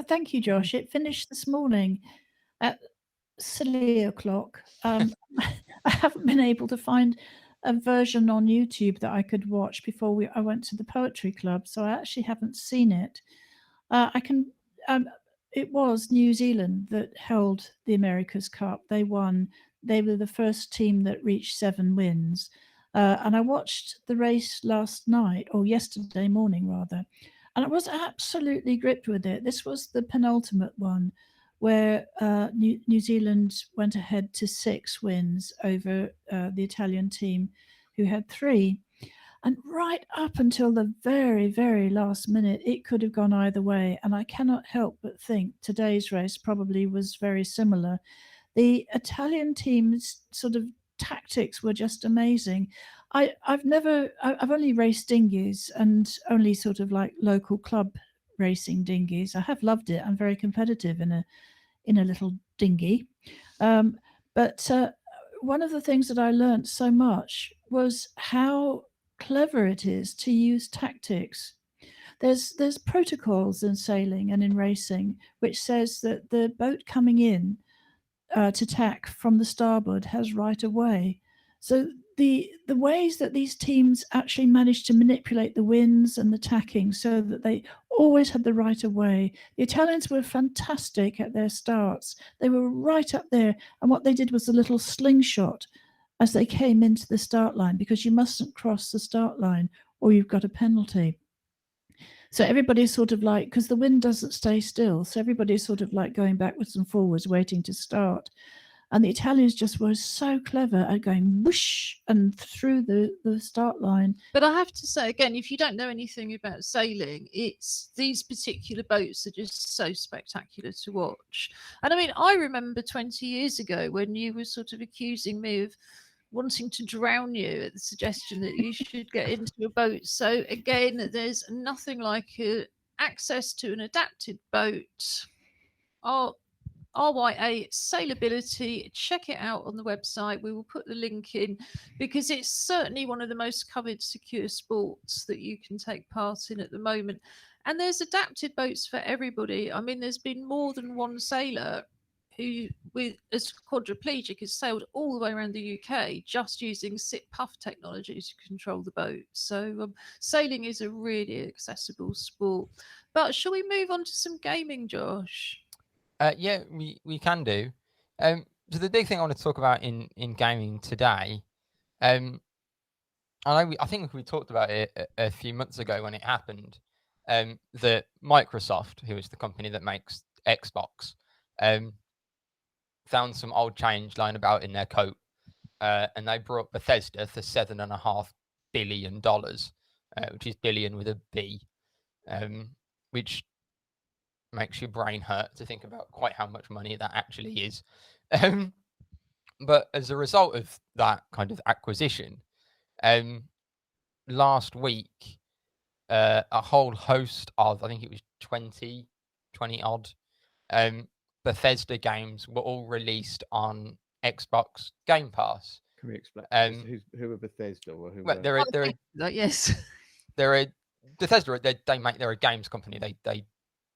thank you, Josh. It finished this morning at silly o'clock. I haven't been able to find a version on YouTube that I could watch before I went to the poetry club, so I actually haven't seen it. I can. Um, it was New Zealand that held the America's Cup. They won. They were the first team that reached 7 wins. And I watched the race last night, or yesterday morning rather, and I was absolutely gripped with it. This was the penultimate one, where New Zealand went ahead to 6 wins over the Italian team, who had 3. And right up until the very, very last minute, it could have gone either way. And I cannot help but think today's race probably was very similar. The Italian team's sort of tactics were just amazing. I've only raced dinghies and only sort of like local club racing dinghies. I have loved it. I'm very competitive in a little dinghy. But one of the things that I learned so much was how clever it is to use tactics. There's protocols in sailing and in racing which says that the boat coming in to tack from the starboard has right of way. So the ways that these teams actually managed to manipulate the winds and the tacking so that they always had the right of way. The Italians were fantastic at their starts. They were right up there, and what they did was a little slingshot as they came into the start line, because you mustn't cross the start line or you've got a penalty. So everybody's sort of like, because the wind doesn't stay still, so everybody's sort of like going backwards and forwards, waiting to start. And the Italians just were so clever at going whoosh and through the start line. But I have to say again, if you don't know anything about sailing, it's these particular boats are just so spectacular to watch. And I mean, I remember 20 years ago when you were sort of accusing me of wanting to drown you at the suggestion that you should get into a boat. So again, there's nothing like access to an adapted boat. Oh, RYA Sailability. Check it out on the website. We will put the link in because it's certainly one of the most covered secure sports that you can take part in at the moment. And there's adapted boats for everybody. I mean, there's been more than one sailor who, with as quadriplegic, has sailed all the way around the UK just using sit puff technology to control the boat. So sailing is a really accessible sport. But shall we move on to some gaming, Josh? Yeah, we can do. So the big thing I want to talk about in gaming today, I think we talked about it a few months ago when it happened. That Microsoft, who is the company that makes Xbox, found some old change lying about in their coat, and they brought Bethesda for $7.5 billion, which is billion with a B, which makes your brain hurt to think about quite how much money that actually is. But as a result of that kind of acquisition, last week, a whole host of, I think it was 20 odd, Bethesda games were all released on Xbox Game Pass. Can we explain who are Bethesda or who? Well, Yes. they're a Bethesda. They're a games company. They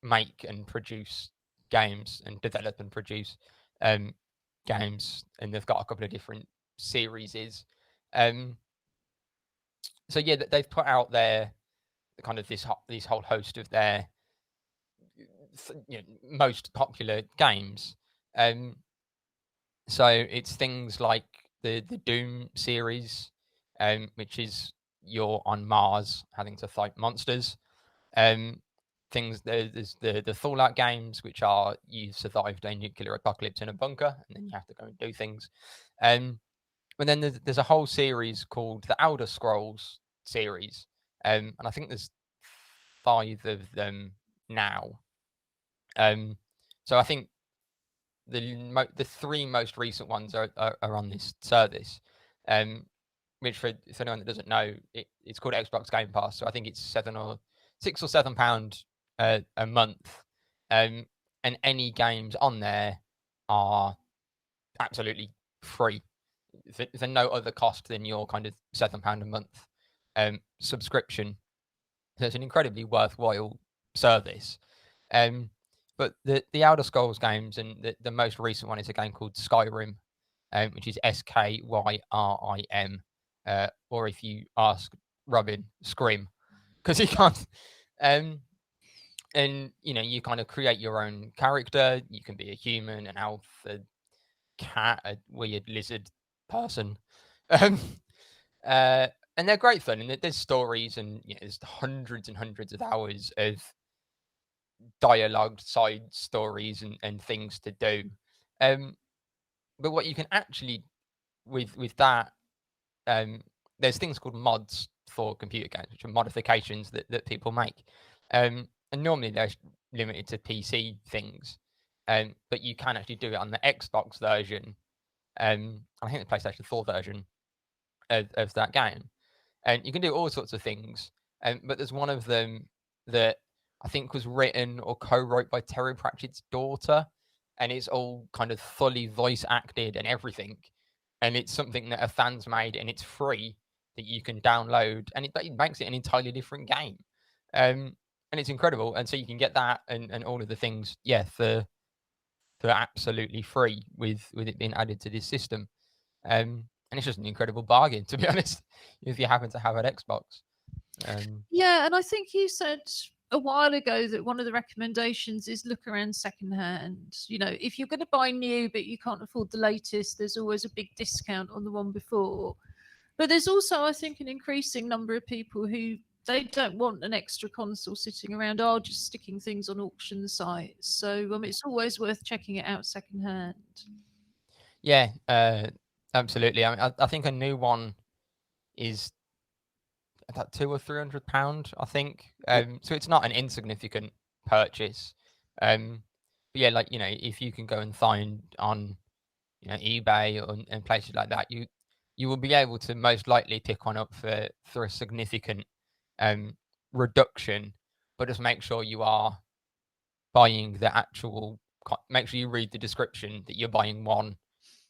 make and produce games and develop and produce games, and they've got a couple of different series. So yeah, they've put out their kind of this whole host of their most popular games. So it's things like the Doom series, which is you're on Mars having to fight monsters. There's the Fallout games, which are you've survived a nuclear apocalypse in a bunker, and then you have to go and do things. But then there's a whole series called the Elder Scrolls series, and I think there's 5 of them now. So I think the 3 most recent ones are on this service, which for anyone that doesn't know, it's called Xbox Game Pass. So I think it's £6 or £7 a month, and any games on there are absolutely free for no other cost than your kind of £7 a month subscription. So it's an incredibly worthwhile service. But the Elder Scrolls games, and the most recent one is a game called Skyrim, which is Skyrim, or if you ask Robin, Scream, because he can't. And you kind of create your own character. You can be a human, an elf, a cat, a weird lizard person, and they're great fun. And there's stories, and there's hundreds and hundreds of hours of dialogue, side stories, and things to do. But what you can actually with that, there's things called mods for computer games, which are modifications that people make. And normally they're limited to PC things, but you can actually do it on the Xbox version. I think the PlayStation 4 version of that game, and you can do all sorts of things. But there's one of them that I think was written or co-wrote by Terry Pratchett's daughter, and it's all kind of fully voice acted and everything. And it's something that a fan's made, and it's free that you can download, and it makes it an entirely different game. And it's incredible. And so you can get that and all of the things, for absolutely free with it being added to this system. And it's just an incredible bargain, to be honest, if you happen to have an Xbox. Yeah, and I think you said a while ago that one of the recommendations is look around secondhand. If you're going to buy new but you can't afford the latest, there's always a big discount on the one before. But there's also, I think, an increasing number of people who they don't want an extra console sitting around, are just sticking things on auction sites. So it's always worth checking it out secondhand. Yeah, absolutely. I mean, I think a new one is about £200 or £300, I think. So it's not an insignificant purchase. But yeah, if you can go and find on eBay and places like that, you will be able to most likely pick one up for a significant reduction. But just make sure you are buying the actual. Make sure you read the description that you're buying one,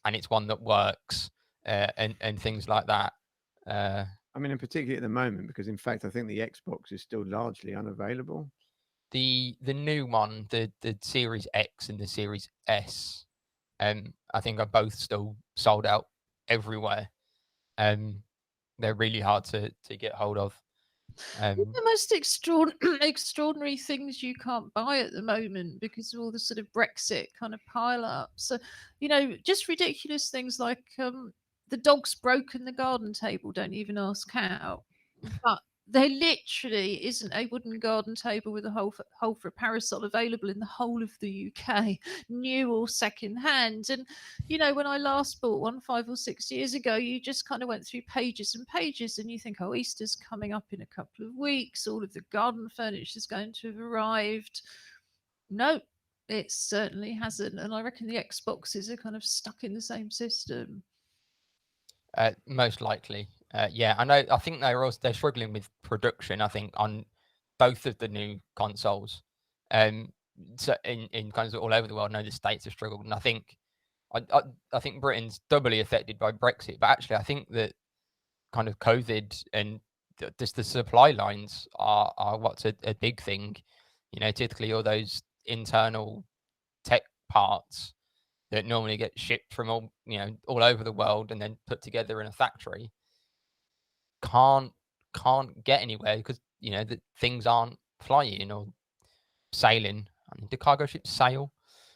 and it's one that works, and things like that. I mean, in particular at the moment, because in fact, I think the Xbox is still largely unavailable. The new one, the Series X and the Series S, I think are both still sold out everywhere. They're really hard to get hold of. The most extraordinary things you can't buy at the moment because of all the sort of Brexit kind of pile up. So, just ridiculous things like the dog's broken the garden table. Don't even ask how. But there literally isn't a wooden garden table with a hole for a parasol available in the whole of the UK, new or second hand. And when I last bought one 5 or 6 years ago, you just kind of went through pages and pages, and you think, oh, Easter's coming up in a couple of weeks, all of the garden furniture is going to have arrived. No, It certainly hasn't, and I reckon the Xboxes are kind of stuck in the same system. Most likely. Yeah, I know. I think they're struggling with production. I think on both of the new consoles. So in kind of all over the world, I know the states have struggled, and I think I think Britain's doubly affected by Brexit. But actually, I think that kind of COVID and just the supply lines are what's a big thing. Typically all those internal tech parts that normally get shipped from all over the world and then put together in a factory can't get anywhere because the things aren't flying or sailing. I mean, do cargo ships sail?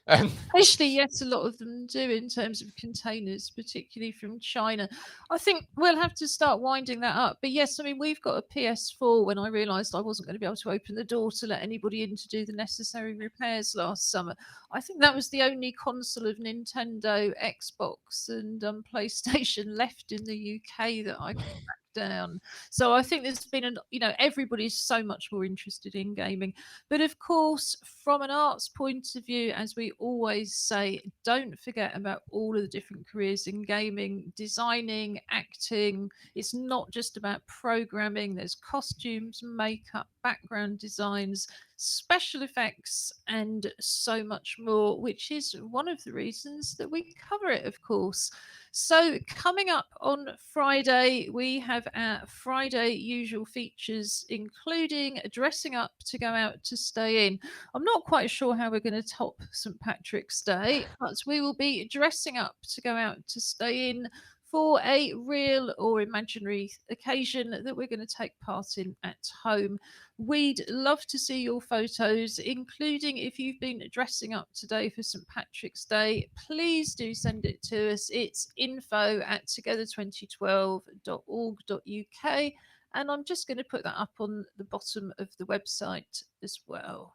Actually, yes, a lot of them do in terms of containers, particularly from China. I think we'll have to start winding that up. But yes, I mean, we've got a PS4 when I realised I wasn't going to be able to open the door to let anybody in to do the necessary repairs last summer. I think that was the only console of Nintendo, Xbox, and PlayStation left in the UK that I could track down. So I think there's been everybody's so much more interested in gaming. But of course, from an arts point of view, as we always say, don't forget about all of the different careers in gaming, designing, acting. It's not just about programming, there's costumes, makeup, background designs, special effects, and so much more, which is one of the reasons that we cover it, of course. So, coming up on Friday, we have our Friday usual features, including dressing up to go out to stay in. I'm not quite sure how we're going to top St. Patrick's Day, but we will be dressing up to go out to stay in for a real or imaginary occasion that we're going to take part in at home. We'd love to see your photos, including if you've been dressing up today for St. Patrick's Day. Please do send it to us. It's info@together2012.org.uk. And I'm just going to put that up on the bottom of the website as well.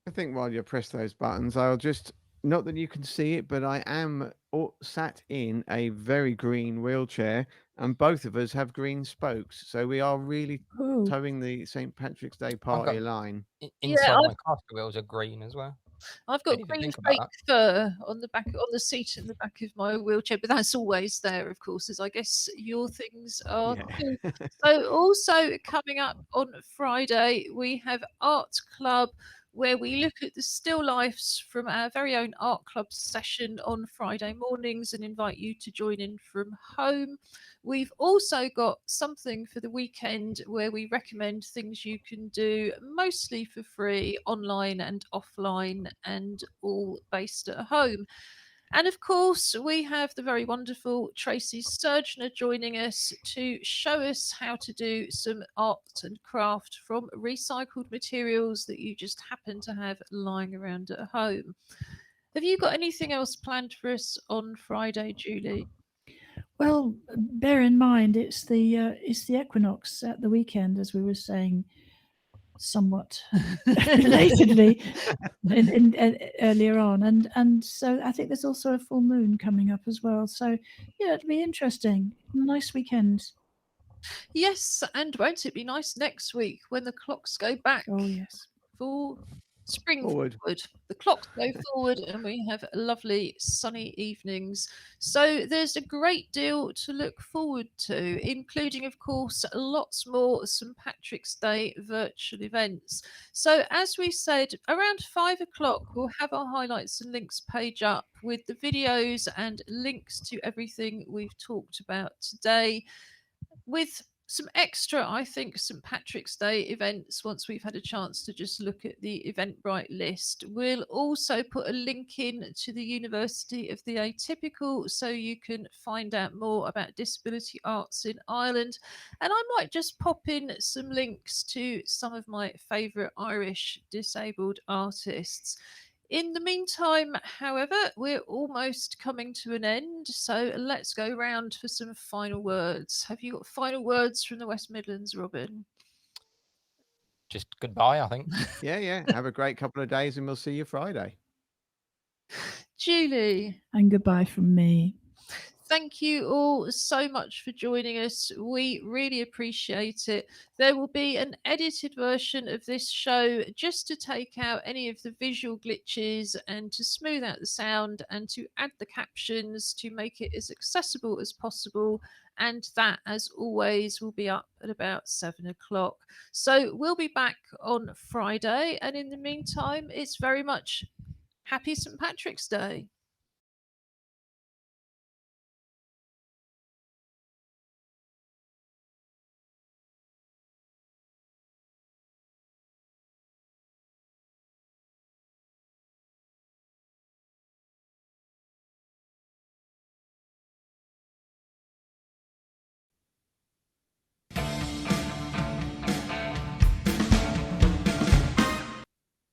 I think while you press those buttons, I'll just, not that you can see it, but I am sat in a very green wheelchair, and both of us have green spokes. So we are really Oh, towing the St. Patrick's Day party line. Inside my caster wheels are green as well. I've got Didn't even green think about fake fur on the seat in the back of my wheelchair, but that's always there, of course, as I guess your things are too. Yeah. So also coming up on Friday, we have Art Club, where we look at the still lifes from our very own art club session on Friday mornings and invite you to join in from home. We've also got something for the weekend where we recommend things you can do mostly for free, online and offline, and all based at home. And of course, we have the very wonderful Tracy Sturgeon joining us to show us how to do some art and craft from recycled materials that you just happen to have lying around at home. Have you got anything else planned for us on Friday, Julie? well, bear in mind it's the equinox at the weekend, as we were saying somewhat belatedly earlier on, and so I think there's also a full moon coming up as well. So yeah, it'll be interesting. Nice weekend. Yes, and won't it be nice next week when the clocks go back Oh yes. for spring Forward. forward? The clocks go forward and we have lovely sunny evenings. So there's a great deal to look forward to, including, of course, lots more St. Patrick's Day virtual events. So, as we said, around 5 o'clock, we'll have our highlights and links page up with the videos and links to everything we've talked about today, with some extra, I think, St. Patrick's Day events once we've had a chance to just look at the Eventbrite list. We'll also put a link in to the University of the Atypical so you can find out more about disability arts in Ireland. And I might just pop in some links to some of my favourite Irish disabled artists. In the meantime, however, we're almost coming to an end, so let's go round for some final words. Have you got final words from the West Midlands, Robin? Just goodbye, I think. Yeah. Have a great couple of days, and we'll see you Friday. Julie? And goodbye from me. thank you all so much for joining us. We really appreciate it. There will be an edited version of this show just to take out any of the visual glitches and to smooth out the sound and to add the captions to make it as accessible as possible. And that, as always, will be up at about 7 o'clock. So we'll be back on Friday. And in the meantime, it's very much Happy St. Patrick's Day.